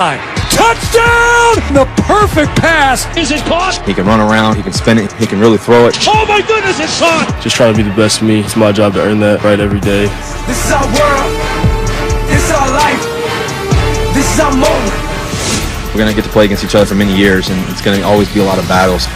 Touchdown! The perfect pass. Is it caught? He can run around, he can spin it, he can really throw it. Oh my goodness, it's caught! Just trying to be the best me. It's my job to earn that right every day. This is our world. This is our life. This is our moment. We're going to get to play against each other for many years, and it's going to always be a lot of battles.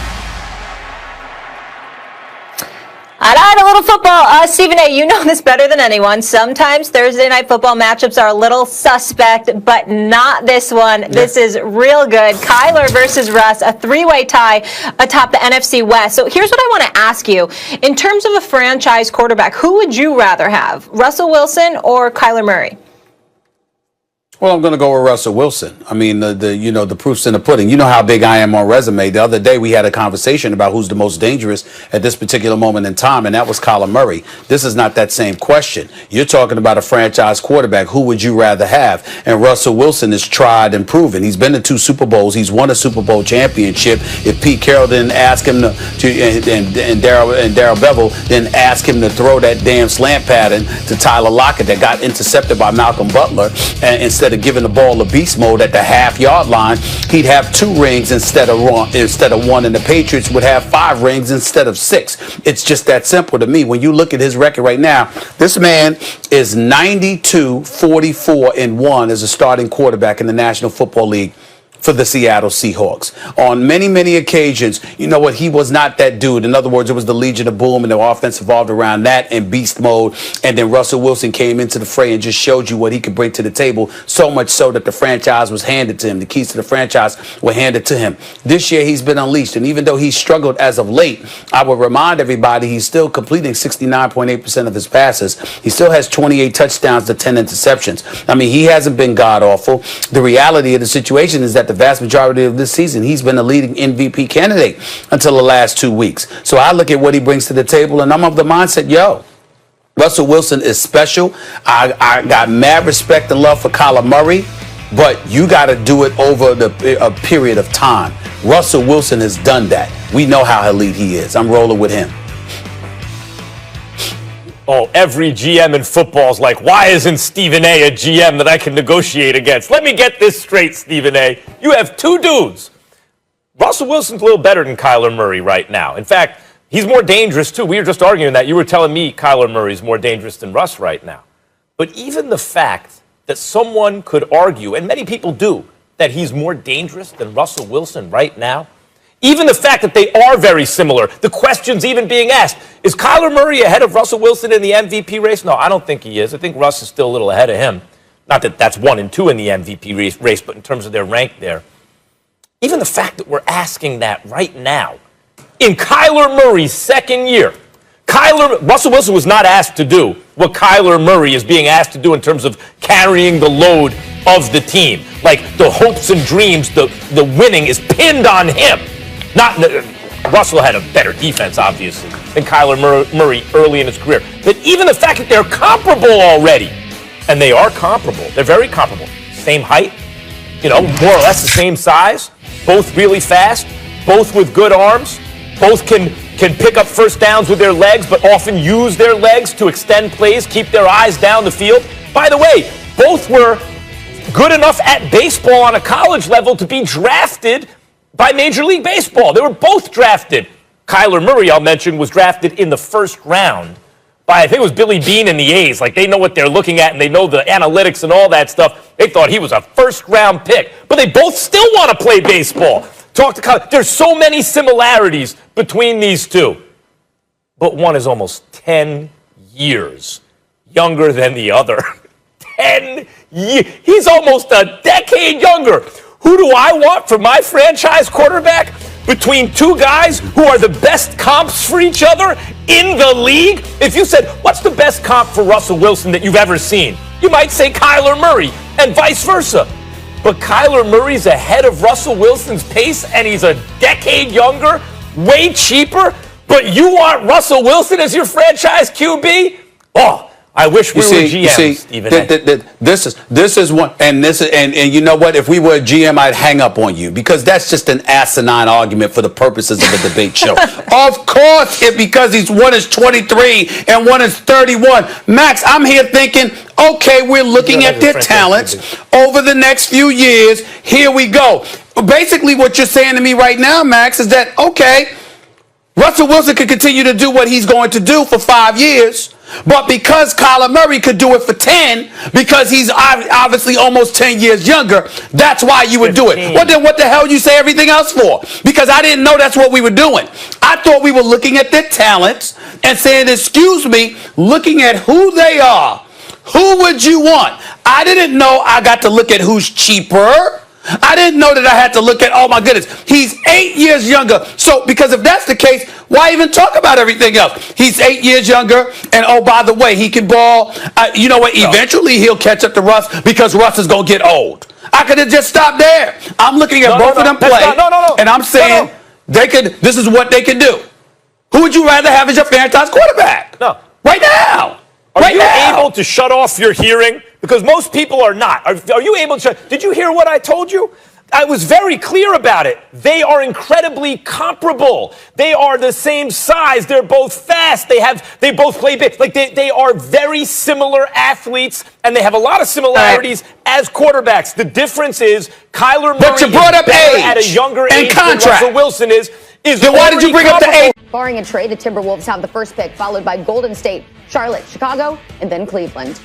All right, a little football. Stephen A., you know this better than anyone. Sometimes Thursday night football matchups are a little suspect, but not this one. Yeah. This is real good. Kyler versus Russ, a three-way tie atop the NFC West. So here's what I want to ask you. In terms of a franchise quarterback, who would you rather have, Russell Wilson or Kyler Murray? Well, I'm going to go with Russell Wilson. I mean, the proof's in the pudding. You know how big I am on resume. The other day we had a conversation about who's the most dangerous at this particular moment in time, and that was Kyler Murray. This is not that same question. You're talking about a franchise quarterback. Who would you rather have? And Russell Wilson is tried and proven. He's been to 2 Super Bowls. He's won a Super Bowl championship. If Pete Carroll didn't ask him and Darrell Bevel didn't ask him to throw that damn slant pattern to Tyler Lockett that got intercepted by Malcolm Butler, and instead of giving the ball a beast mode at the half-yard line, he'd have 2 rings instead of 1, and the Patriots would have 5 rings instead of 6. It's just that simple to me. When you look at his record right now, this man is 92-44-1 as a starting quarterback in the National Football League for the Seattle Seahawks. On many, many occasions, you know what, he was not that dude. In other words, it was the Legion of Boom, and the offense evolved around that and beast mode. And then Russell Wilson came into the fray and just showed you what he could bring to the table, so much so that the franchise was handed to him. The keys to the franchise were handed to him. This year, he's been unleashed. And even though he's struggled as of late, I will remind everybody he's still completing 69.8% of his passes. He still has 28 touchdowns to 10 interceptions. I mean, he hasn't been god-awful. The reality of the situation is that the vast majority of this season, he's been a leading MVP candidate until the last 2 weeks. So I look at what he brings to the table, and I'm of the mindset, Russell Wilson is special. I got mad respect and love for Kyler Murray, but you got to do it over a period of time. Russell Wilson has done that. We know how elite he is. I'm rolling with him. Oh, every GM in football is like, why isn't Stephen A. a GM that I can negotiate against? Let me get this straight, Stephen A. You have 2 dudes. Russell Wilson's a little better than Kyler Murray right now. In fact, he's more dangerous, too. We were just arguing that. You were telling me Kyler Murray's more dangerous than Russ right now. But even the fact that someone could argue, and many people do, that he's more dangerous than Russell Wilson right now, even the fact that they are very similar, the question's even being asked, is Kyler Murray ahead of Russell Wilson in the MVP race? No, I don't think he is. I think Russ is still a little ahead of him. Not that that's 1 and 2 in the MVP race, but in terms of their rank there. Even the fact that we're asking that right now, in Kyler Murray's second year, Russell Wilson was not asked to do what Kyler Murray is being asked to do in terms of carrying the load of the team. Like the hopes and dreams, the winning is pinned on him. Russell had a better defense, obviously, than Kyler Murray early in his career. But even the fact that they're comparable already, and they are comparable, they're very comparable. Same height, more or less the same size, both really fast, both with good arms, both can pick up first downs with their legs, but often use their legs to extend plays, keep their eyes down the field. By the way, both were good enough at baseball on a college level to be drafted by Major League Baseball. They were both drafted. Kyler Murray, I'll mention, was drafted in the first round by, I think it was Billy Beane and the A's. Like, they know what they're looking at, and they know the analytics and all that stuff. They thought he was a first-round pick. But they both still want to play baseball. Talk to Kyler. There's so many similarities between these two. But one is almost 10 years younger than the other. 10 years. He's almost a decade younger. Who do I want for my franchise quarterback? Between 2 guys who are the best comps for each other in the league? If you said, what's the best comp for Russell Wilson that you've ever seen? You might say Kyler Murray, and vice versa. But Kyler Murray's ahead of Russell Wilson's pace, and he's a decade younger, way cheaper, but you want Russell Wilson as your franchise QB? Oh, I wish we were GM, Stephen A. This is one, and you know what? If we were a GM, I'd hang up on you because that's just an asinine argument for the purposes of a debate show. Of course, because one is 23 and one is 31. Max, I'm here thinking, okay, we're looking at their talents over the next few years. Here we go. Basically, what you're saying to me right now, Max, is that okay, Russell Wilson could continue to do what he's going to do for 5 years. But because Kyler Murray could do it for 10, because he's obviously almost 10 years younger, that's why you would do it. Well, then what the hell you say everything else for? Because I didn't know that's what we were doing. I thought we were looking at their talents and saying, excuse me, looking at who they are. Who would you want? I didn't know I got to look at who's cheaper. I didn't know that I had to look at, oh my goodness, he's 8 years younger. So, because if that's the case, why even talk about everything else? He's 8 years younger, and oh, by the way, he can ball. You know what? Eventually, he'll catch up to Russ because Russ is going to get old. I could have just stopped there. I'm looking at both of them play, and I'm saying they could. This is what they can do. Who would you rather have as your franchise quarterback? No. Right now. Are you able to shut off your hearing? Because most people are not. Are you able to? Did you hear what I told you? I was very clear about it. They are incredibly comparable. They are the same size. They're both fast. They both play big. Like they are very similar athletes, and they have a lot of similarities as quarterbacks. The difference is Kyler Murray you brought up age at a younger and age contract. than Russell Wilson is. Then why did you bring up the age? Barring a trade, the Timberwolves have the first pick, followed by Golden State, Charlotte, Chicago, and then Cleveland.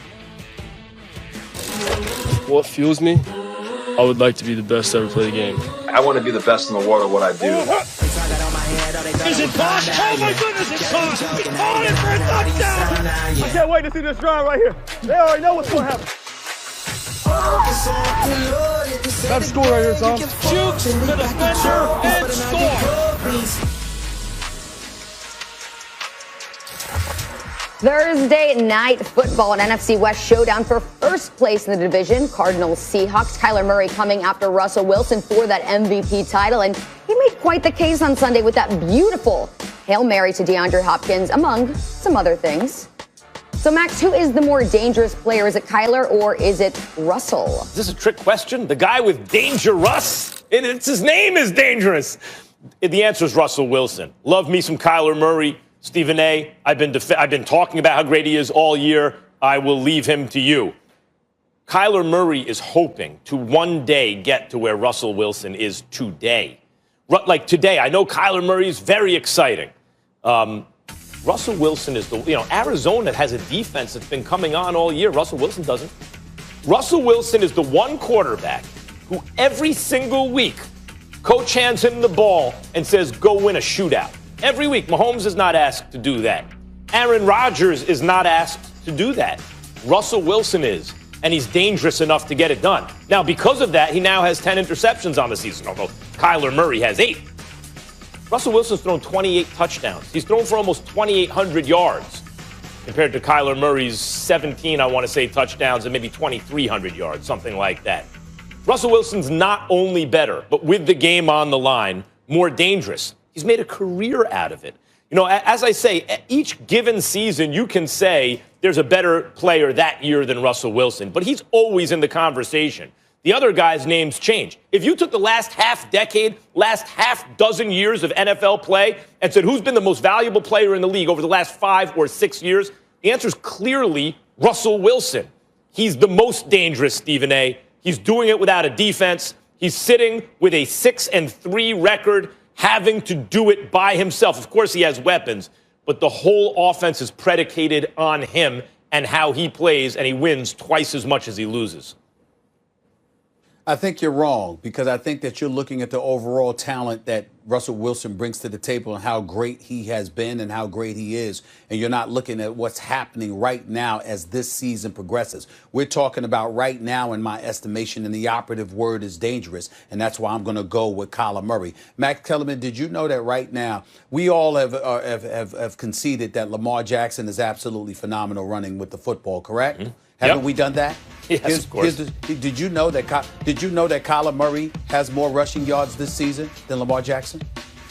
What fuels me? I would like to be the best to ever play the game. I want to be the best in the world at what I do. Is it caught? Oh my goodness, it's caught! He caught it for a touchdown! I can't wait to see this drive right here. They already know what's going to happen. That score right here, Tom. Shoots the defender and scores. Thursday night football, an NFC West showdown for first place in the division. Cardinals, Seahawks, Kyler Murray coming after Russell Wilson for that MVP title. And he made quite the case on Sunday with that beautiful Hail Mary to DeAndre Hopkins, among some other things. So, Max, who is the more dangerous player? Is it Kyler or is it Russell? Is this a trick question? The guy with Danger Russ? It's his name is dangerous. The answer is Russell Wilson. Love me some Kyler Murray. Stephen A., I've been talking about how great he is all year. I will leave him to you. Kyler Murray is hoping to one day get to where Russell Wilson is today. Like today, I know Kyler Murray is very exciting. Russell Wilson is Arizona has a defense that's been coming on all year. Russell Wilson doesn't. Russell Wilson is the one quarterback who every single week coach hands him the ball and says, go win a shootout. Every week, Mahomes is not asked to do that. Aaron Rodgers is not asked to do that. Russell Wilson is, and he's dangerous enough to get it done. Now, because of that, he now has 10 interceptions on the season, although Kyler Murray has 8. Russell Wilson's thrown 28 touchdowns. He's thrown for almost 2,800 yards compared to Kyler Murray's 17, I want to say, touchdowns and maybe 2,300 yards, something like that. Russell Wilson's not only better, but with the game on the line, more dangerous. He's made a career out of it. You know, as I say, each given season, you can say there's a better player that year than Russell Wilson, but he's always in the conversation. The other guys' names change. If you took the last half decade, last half dozen years of NFL play and said who's been the most valuable player in the league over the last 5 or 6 years, the answer is clearly Russell Wilson. He's the most dangerous, Stephen A. He's doing it without a defense. He's sitting with a 6-3 record, having to do it by himself. Of course, he has weapons, but the whole offense is predicated on him and how he plays, and he wins twice as much as he loses. I think you're wrong because I think that you're looking at the overall talent that Russell Wilson brings to the table and how great he has been and how great he is. And you're not looking at what's happening right now as this season progresses. We're talking about right now, in my estimation, and the operative word is dangerous. And that's why I'm going to go with Kyler Murray. Max Kellerman, did you know that right now we all have conceded that Lamar Jackson is absolutely phenomenal running with the football, correct? Mm-hmm. Haven't we done that? Yes, of course. Did you know that Kyler Murray has more rushing yards this season than Lamar Jackson?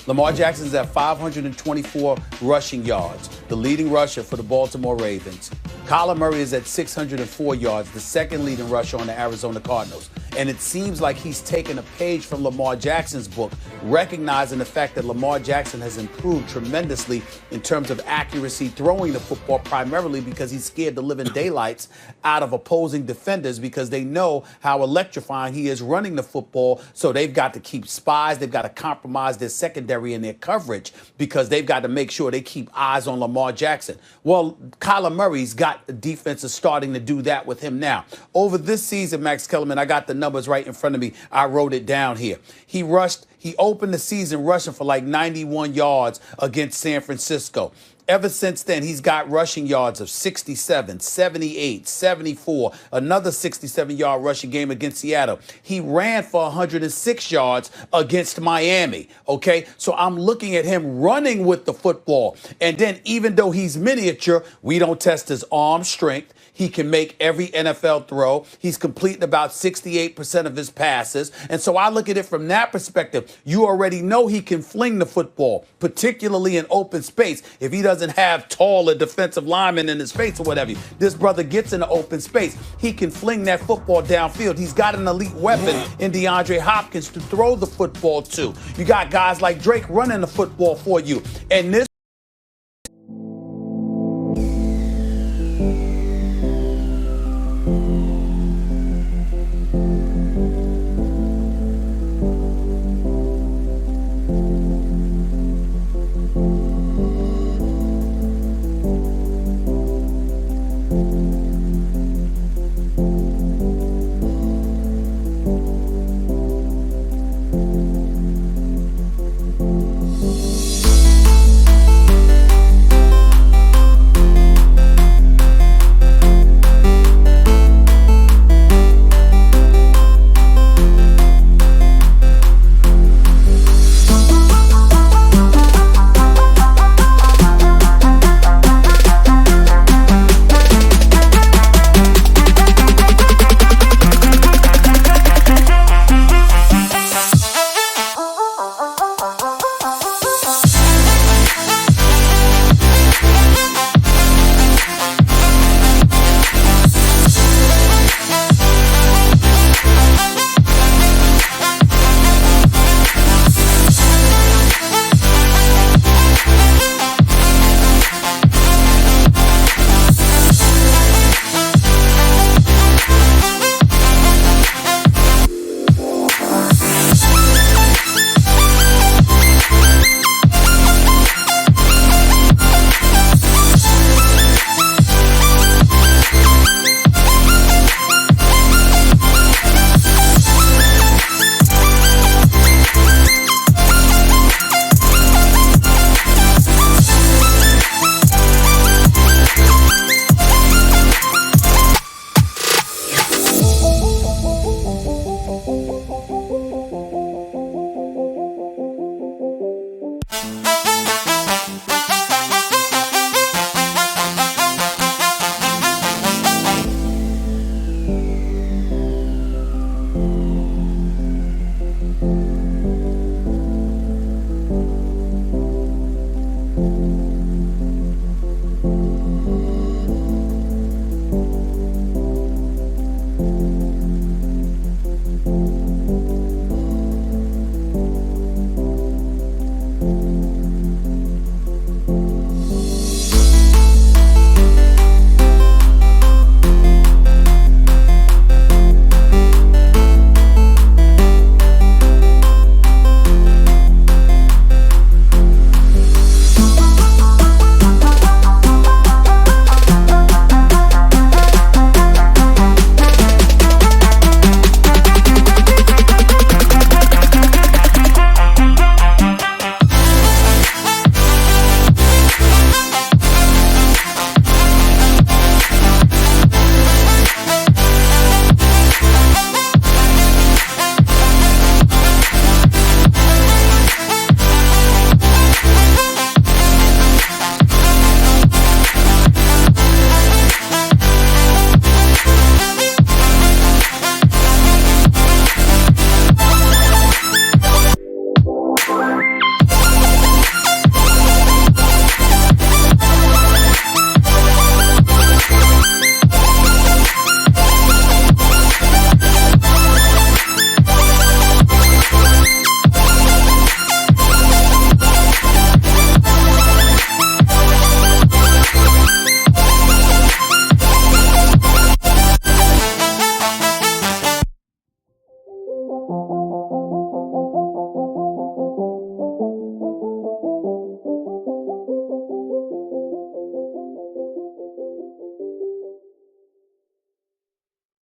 Lamar Jackson is at 524 rushing yards, the leading rusher for the Baltimore Ravens. Kyler Murray is at 604 yards, the second leading rusher on the Arizona Cardinals. And it seems like he's taken a page from Lamar Jackson's book, recognizing the fact that Lamar Jackson has improved tremendously in terms of accuracy throwing the football, primarily because he's scared the living daylights out of opposing defenders because they know how electrifying he is running the football. So they've got to keep spies. They've got to compromise their secondary and their coverage because they've got to make sure they keep eyes on Lamar Jackson. Well, Kyler Murray's got the defenses starting to do that with him now. Over this season, Max Kellerman, I got the numbers right in front of me. I wrote it down here. He opened the season rushing for like 91 yards against San Francisco. Ever since then, he's got rushing yards of 67, 78, 74, another 67-yard rushing game against Seattle. He ran for 106 yards against Miami, okay? So I'm looking at him running with the football. And then even though he's miniature, we don't test his arm strength. He can make every NFL throw. He's completing about 68% of his passes. And so I look at it from that perspective. You already know he can fling the football, particularly in open space. If he doesn't have taller defensive linemen in his face or whatever, this brother gets in the open space. He can fling that football downfield. He's got an elite weapon in DeAndre Hopkins to throw the football to. You got guys like Drake running the football for you. And this